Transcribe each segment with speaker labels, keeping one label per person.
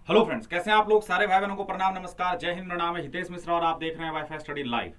Speaker 1: Hello friends, कैसे हैं आप लोग। सारे भाई बहनों को प्रणाम, नमस्कार, जय हिंद। मेरा नाम है हितेश मिश्रा और आप देख रहे हैं वाईफाई स्टडी लाइव।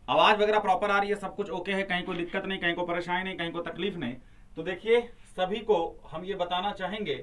Speaker 1: आवाज वगैरह प्रॉपर आ रही है, सब कुछ ओके है, कहीं कोई दिक्कत नहीं, कहीं को परेशानी नहीं, कहीं को तकलीफ नहीं। तो देखिए, सभी को हम ये बताना चाहेंगे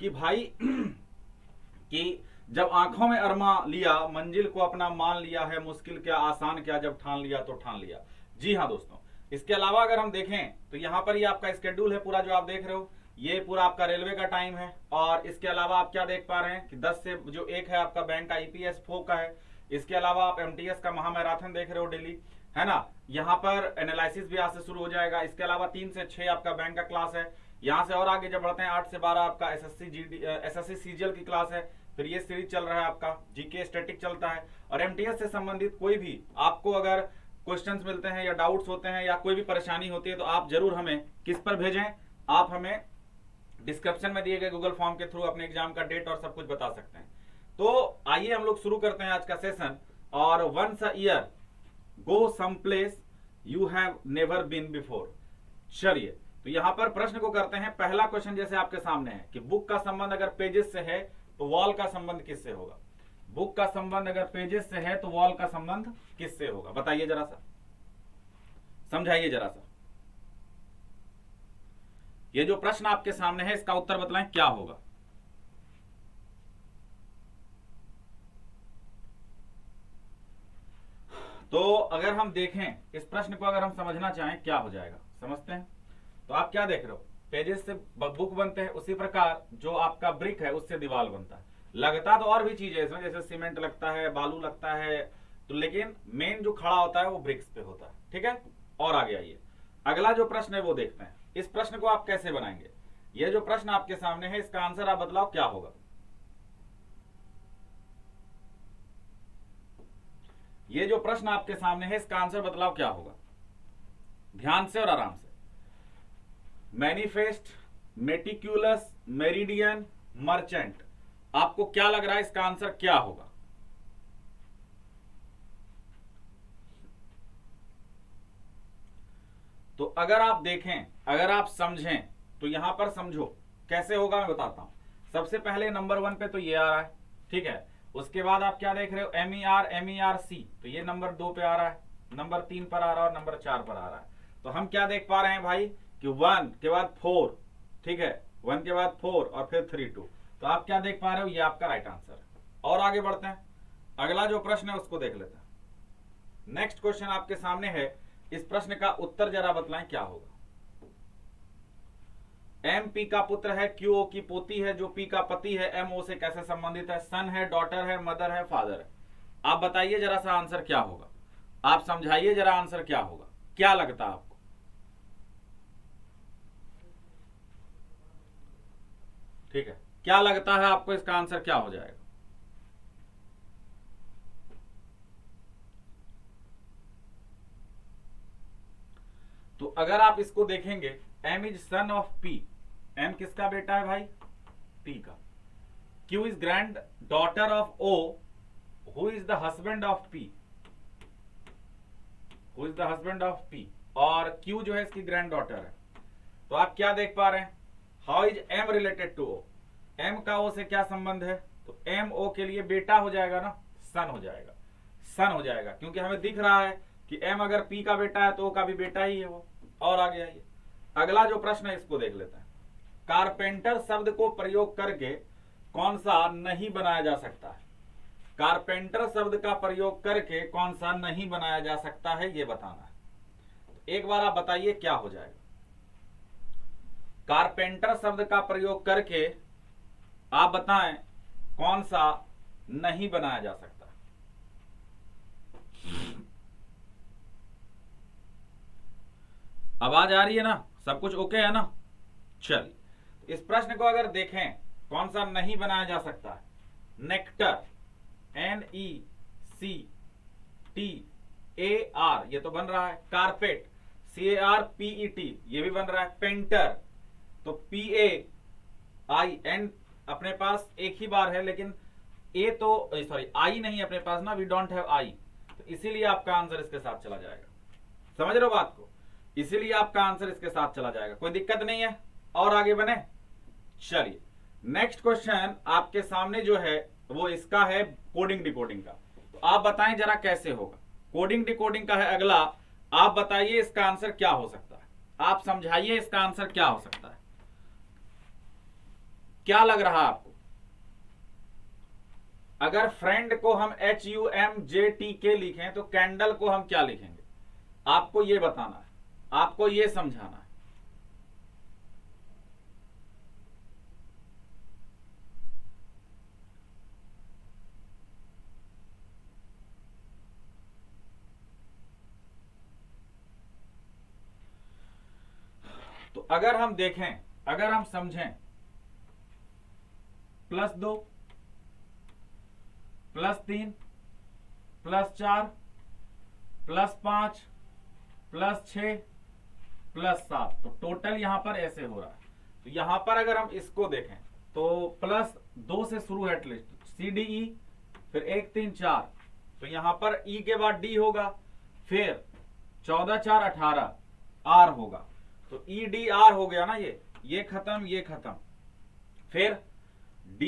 Speaker 1: कि भाई कि जब आंखों में अरमा लिया, मंजिल को अपना मान लिया है, मुश्किल क्या आसान क्या, जब ठान लिया तो ठान लिया। जी हाँ दोस्तों, इसके अलावा अगर हम देखें तो यहाँ पर ये आपका स्केड्यूल है पूरा जो आप देख रहे हो। ये पूरा आपका रेलवे का टाइम है। और इसके अलावा आप क्या देख पा रहे हैं कि 10 से जो एक है आपका बैंक का ईपीएस फो का है। इसके अलावा आप एमटीएस का महामैराथन देख रहे हो डेली, है ना। यहाँ पर एनालिसिस भी आज से शुरू हो जाएगा। इसके अलावा 3 से 6 आपका बैंक का क्लास है। यहाँ से और आगे जब बढ़ते हैं 8 से 12 आपका एसएससी सीजीएल की क्लास है। फिर ये सीरीज चल रहा है आपका जीके स्टैटिक चलता है। और एमटीएस से संबंधित कोई भी आपको अगर क्वेश्चंस मिलते हैं या डाउट्स होते हैं या कोई भी परेशानी होती है तो आप जरूर हमें किस पर भेजें। आप हमें डिस्क्रिप्शन में दिए गए गूगल फॉर्म के थ्रू अपने एग्जाम का डेट और सब कुछ बता सकते हैं। तो आइए हम लोग शुरू करते हैं आज का सेशन। और once a year go some place you have never been before. चलिए, तो यहां पर प्रश्न को करते हैं। पहला क्वेश्चन जैसे आपके सामने है कि बुक का संबंध अगर पेजेस से है तो वॉल का संबंध किससे होगा। बुक का संबंध अगर पेजेस से है तो वॉल का संबंध किससे होगा, बताइए जरा सा, समझाइए जरा सा। ये जो प्रश्न आपके सामने है इसका उत्तर बतलाएं क्या होगा। तो अगर हम देखें इस प्रश्न को, अगर हम समझना चाहें क्या हो जाएगा, समझते हैं। तो आप क्या देख रहे हो, पेजेस से बुक बनते हैं, उसी प्रकार जो आपका ब्रिक है उससे दीवार बनता है। लगता तो और भी चीज है इसमें, जैसे सीमेंट लगता है, बालू लगता है, तो लेकिन मेन जो खड़ा होता है वो ब्रिक्स पे होता है। ठीक है, और आगे आइए, अगला जो प्रश्न है वो देखते हैं। इस प्रश्न को आप कैसे बनाएंगे। ये जो प्रश्न आपके सामने है इसका आंसर आप बतलाओ क्या होगा। ये जो प्रश्न आपके सामने है इसका आंसर बतलाओ क्या होगा, ध्यान से और आराम से। मैनिफेस्ट, मेटिक्यूलस, मेरिडियन, मर्चेंट, आपको क्या लग रहा है इसका आंसर क्या होगा। तो अगर आप देखें, अगर आप समझें तो यहां पर समझो कैसे होगा, मैं बताता हूं। सबसे पहले नंबर 1 पे तो ये आ रहा है, ठीक है। उसके बाद आप क्या देख रहे हो, MER सी, तो ये नंबर 2 पे आ रहा है, नंबर 3 पर आ रहा है और नंबर 4 पर आ रहा है। तो हम क्या देख पा रहे हैं भाई कि 1 के बाद 4, ठीक है, 1 के बाद 4 और फिर 3 2। तो आप क्या देख पा रहे हो, ये आपका राइट आंसर है। और आगे बढ़ते हैं, अगला जो प्रश्न है उसको देख लेते हैं। नेक्स्ट क्वेश्चन आपके सामने है, इस प्रश्न का उत्तर जरा बतलाएं क्या होगा। एम पी का पुत्र है, क्यू ओ की पोती है, जो पी का पति है, एम ओ से कैसे संबंधित है, सन है, डॉटर है, मदर है, फादर है। आप बताइए जरा सा आंसर क्या होगा, आप समझाइए जरा आंसर क्या होगा, क्या लगता है आपको। ठीक है, क्या लगता है आपको इसका आंसर क्या हो जाएगा। तो अगर आप इसको देखेंगे, M is son of P, M किसका बेटा है भाई, पी का। Q is granddaughter of O, who is the husband of P, who is the husband of P, और क्यू जो है इसकी ग्रैंड डॉटर है। तो आप क्या देख पा रहे हैं, how is M related to O, M का ओ से क्या संबंध है, तो एम ओ के लिए बेटा हो जाएगा ना, सन हो जाएगा, सन हो जाएगा, क्योंकि हमें दिख रहा है कि एम अगर पी का बेटा है तो ओ का भी बेटा ही है वो। और आगे आइए, अगला जो प्रश्न है इसको देख लेते हैं। कारपेंटर शब्द को प्रयोग करके कौन सा नहीं बनाया जा सकता है। कारपेंटर शब्द का प्रयोग करके कौन सा नहीं बनाया जा सकता है, ये बताना है। एक बार आप बताइए क्या हो जाएगा। कारपेंटर शब्द का प्रयोग करके आप बताएं कौन सा नहीं बनाया जा सकता। आवाज आ रही है ना, सब कुछ ओके है ना। चलिए, इस प्रश्न को अगर देखें कौन सा नहीं बनाया जा सकता है। नेक्टर, NECTAR, ये तो बन रहा है। कारपेट, CARPET, ये भी बन रहा है। पेंटर, तो PAIN अपने पास एक ही बार है, लेकिन ए तो सॉरी आई नहीं अपने पास ना, वी डोंट हैव आई, तो इसीलिए आपका आंसर इसके साथ चला जाएगा। समझ रहे हो बात को, इसीलिए आपका आंसर इसके साथ चला जाएगा, कोई दिक्कत नहीं है। और आगे बने, चलिए नेक्स्ट क्वेश्चन आपके सामने जो है तो वो इसका है कोडिंग डिकोडिंग का। तो आप बताएं जरा कैसे होगा। कोडिंग डिकोडिंग का है अगला। आप बताइए इसका आंसर क्या हो सकता है, आप समझाइए इसका आंसर क्या हो सकता है, क्या लग रहा है आपको। अगर फ्रेंड को हम HUMJTK लिखें तो कैंडल को हम क्या लिखेंगे, आपको ये बताना है, आपको ये समझाना है। तो अगर हम देखें, अगर हम समझें, +2 +3 +4 +5 +6 +7, तो टोटल यहां पर ऐसे हो रहा है। तो यहां पर अगर हम इसको देखें तो +2 से शुरू है एटलीस्ट, CDE, फिर 1 3 4, तो यहां पर E के बाद D होगा, फिर 14 4 18 R होगा, तो EDR हो गया ना, ये खत्म, ये खत्म, फिर D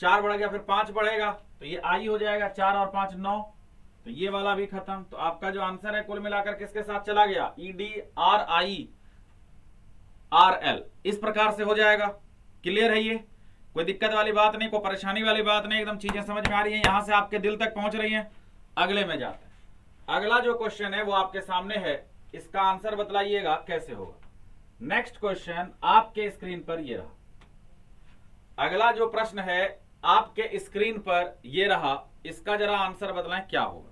Speaker 1: 4 बढ़ गया, फिर 5 बढ़ेगा, तो ये I हो जाएगा, 4 और 5 9, तो ये वाला भी खत्म। तो आपका जो आंसर है कुल मिलाकर किसके साथ चला गया, EDRIRL, इस प्रकार से हो जाएगा। क्लियर है, ये कोई दिक्कत वाली बात नहीं, कोई परेशानी वाली बात नहीं, एकदम चीजें समझ में आ रही हैं, यहां से आपके दिल तक पहुंच रही हैं। अगले में जाते हैं। अगला जो क्वेश्चन है वो आपके सामने है, इसका आंसर बतलाइएगा कैसे होगा। नेक्स्ट क्वेश्चन आपके स्क्रीन पर ये रहा। अगला जो प्रश्न है आपके स्क्रीन पर ये रहा, इसका जरा आंसर बतलाएं क्या होगा।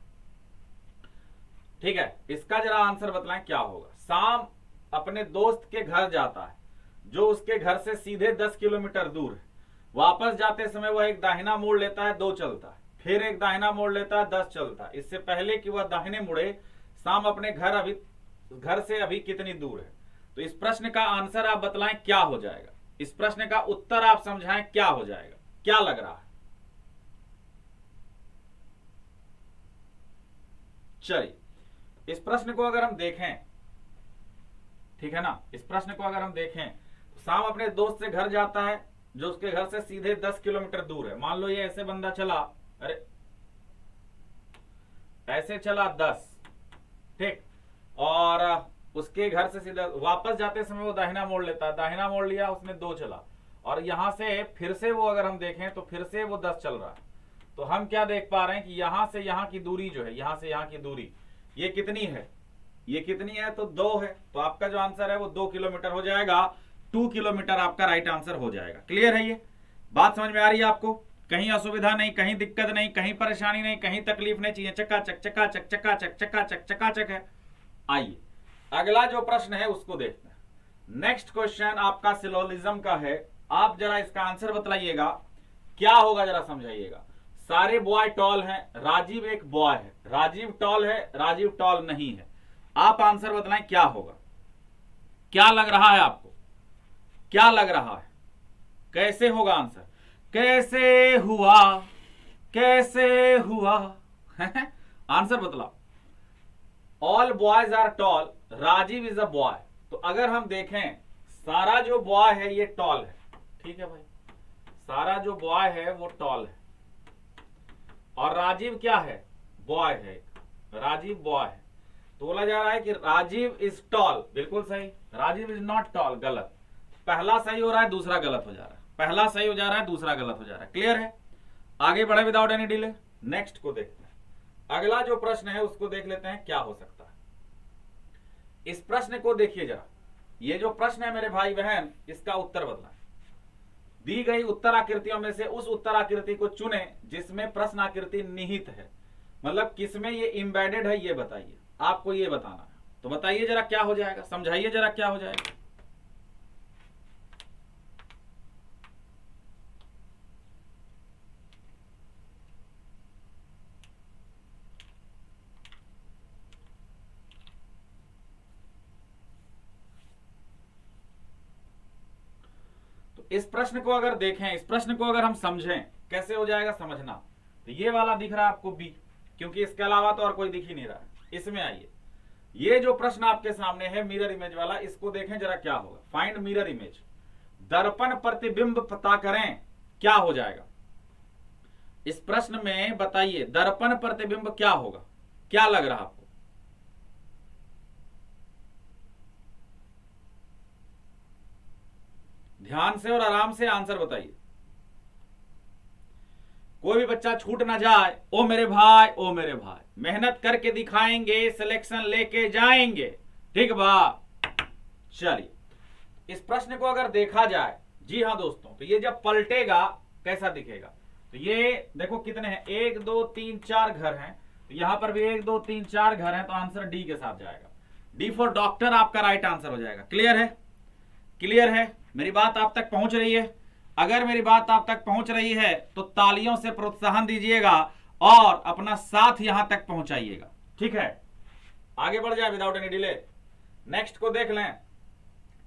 Speaker 1: ठीक है, इसका जरा आंसर बतलाएं क्या होगा। शाम अपने दोस्त के घर जाता है जो उसके घर से सीधे 10 किलोमीटर दूर है। वापस जाते समय वह एक दाहिना मोड़ लेता है, 2 चलता है, फिर एक दाहिना मोड़ लेता है, 10 चलता है। इससे पहले कि वह दाहिने मुड़े, शाम अपने घर से अभी कितनी दूर है। तो इस प्रश्न का आंसर आप बतलाएं क्या हो जाएगा, इस प्रश्न का उत्तर आप समझाएं क्या हो जाएगा, क्या लग रहा है। चलिए इस प्रश्न को अगर हम देखें, ठीक है ना, इस प्रश्न को अगर हम देखें तो शाम अपने दोस्त से घर जाता है जो उसके घर से सीधे 10 किलोमीटर दूर है। मान लो ये ऐसे बंदा चला, अरे ऐसे चला 10, ठीक, और उसके घर से सीधा वापस जाते समय वो दाहिना मोड़ लेता है, दाहिना मोड़ लिया, उसने 2 चला, और यहां से फिर से वो अगर हम देखें तो फिर से वो 10 चल रहा है। तो हम क्या देख पा रहे हैं कि यहां से यहां की दूरी जो है, यहां से यहां की दूरी ये कितनी है, ये कितनी है, तो 2 है। तो आपका जो आंसर है वो 2 किलोमीटर हो जाएगा, 2 किलोमीटर आपका राइट आंसर हो जाएगा। क्लियर है, ये बात समझ में आ रही है आपको, कहीं असुविधा नहीं, कहीं दिक्कत नहीं, कहीं परेशानी नहीं, कहीं तकलीफ नहीं, चीजें चकाचक चकाचक चकाचक चकाचक चकाचक है। आइए अगला जो प्रश्न है उसको देखते हैं। नेक्स्ट क्वेश्चन आपका सिलोजिज्म का है, आप जरा इसका आंसर बतलाइएगा क्या होगा, जरा समझाइएगा। सारे बॉय टॉल हैं, राजीव एक बॉय है, राजीव टॉल है, राजीव टॉल नहीं है। आप आंसर बतलाएं क्या होगा, क्या लग रहा है आपको, क्या लग रहा है, कैसे होगा आंसर, कैसे हुआ, कैसे हुआ आंसर बतलाओ। All boys are tall, Rajiv is a boy. तो अगर हम देखें सारा जो बॉय है ये टॉल है, ठीक है भाई, सारा जो बॉय है वो टॉल है, और राजीव क्या है, बॉय है, राजीव बॉय है। तो बोला जा रहा है कि राजीव इज टॉल, बिल्कुल सही, राजीव इज नॉट टॉल, गलत। पहला सही हो रहा है, दूसरा गलत हो जा रहा है, पहला सही हो जा रहा है, दूसरा गलत हो जा रहा है। क्लियर है, आगे बढ़े विदाउट एनी डिले। नेक्स्ट को देखते हैं, अगला जो प्रश्न है उसको देख लेते हैं क्या हो सकता है। इस प्रश्न को देखिए जरा, ये जो प्रश्न है मेरे भाई बहन, इसका उत्तर बदला। दी गई उत्तर आकृतियों में से उस उत्तर आकृति को चुने जिसमें प्रश्न आकृति निहित है, मतलब किसमें ये इंबेडेड है, ये बताइए, आपको ये बताना है। तो बताइए जरा क्या हो जाएगा, समझाइए जरा क्या हो जाएगा। इस प्रश्न को अगर देखें, इस प्रश्न को अगर हम समझें कैसे हो जाएगा समझना, तो ये वाला दिख रहा है आपको बी, क्योंकि इसके अलावा तो और कोई दिख ही नहीं रहा है। इसमें आइए, ये जो प्रश्न आपके सामने है मिरर इमेज वाला, इसको देखें जरा क्या होगा। फाइंड मिरर इमेज, दर्पण प्रतिबिंब पता करें, क्या हो जाएगा। इस प्रश्न में बताइए दर्पण प्रतिबिंब क्या होगा, क्या लग रहा आपको? ध्यान से और आराम से आंसर बताइए, कोई भी बच्चा छूट ना जाए। ओ मेरे भाई, ओ मेरे भाई, मेहनत करके दिखाएंगे, सिलेक्शन लेके जाएंगे, ठीक बा? चलिए, इस प्रश्न को अगर देखा जाए, जी हाँ दोस्तों, तो ये जब पलटेगा कैसा दिखेगा? तो ये देखो कितने हैं, 1 2 3 4 घर हैं, तो यहां पर भी 1 2 3 4 घर हैं, तो आंसर डी के साथ जाएगा। डी फॉर डॉक्टर आपका राइट आंसर हो जाएगा। क्लियर है? क्लियर है? मेरी बात आप तक पहुंच रही है? अगर मेरी बात आप तक पहुंच रही है तो तालियों से प्रोत्साहन दीजिएगा और अपना साथ यहां तक पहुंचाइएगा, ठीक है? आगे बढ़ जाए विदाउट एनी डिले, नेक्स्ट को देख लें।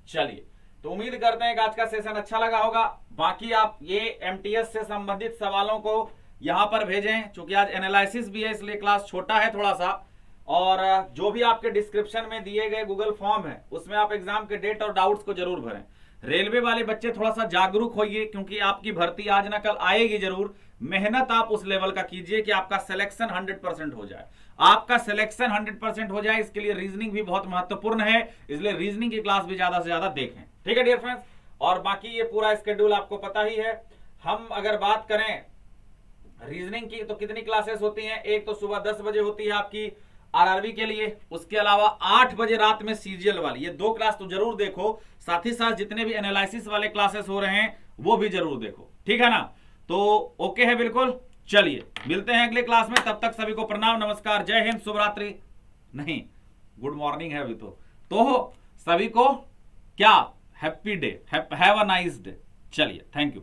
Speaker 1: चलिए, तो उम्मीद करते हैं कि आज का सेशन अच्छा लगा होगा। बाकी आप ये एमटीएस से संबंधित सवालों को यहां पर भेजें, चूंकि आज एनालिसिस भी है इसलिए क्लास छोटा है थोड़ा सा, और जो भी आपके डिस्क्रिप्शन में दिए गए गूगल फॉर्म है उसमें आप एग्जाम के डेट और डाउट्स को जरूर भरें। रेलवे वाले बच्चे थोड़ा सा जागरूक होइए, क्योंकि आपकी भर्ती आज ना कल आएगी जरूर। मेहनत आप उस लेवल का कीजिए कि आपका सिलेक्शन 100% हो जाए। आपका सिलेक्शन 100% हो जाए, इसके लिए रीजनिंग भी बहुत महत्वपूर्ण है, इसलिए रीजनिंग की क्लास भी ज्यादा से ज्यादा देखें, ठीक है डियर फ्रेंड्स? और बाकी ये पूरा स्केड्यूल आपको पता ही है। हम अगर बात करें रीजनिंग की तो कितनी क्लासेस होती हैं? एक तो सुबह 10 बजे होती है आपकी आरआरबी के लिए, उसके अलावा 8 बजे रात में सीजीएल वाली, ये 2 क्लास तो जरूर देखो। साथ ही साथ जितने भी एनालिसिस वाले क्लासेस हो रहे हैं वो भी जरूर देखो, ठीक है ना? तो ओके है बिल्कुल। चलिए, मिलते हैं अगले क्लास में, तब तक सभी को प्रणाम, नमस्कार, जय हिंद, शुभ रात्रि, नहीं गुड मॉर्निंग है अभी तो सभी को क्या, happy day, have a nice day. चलिए, थैंक यू।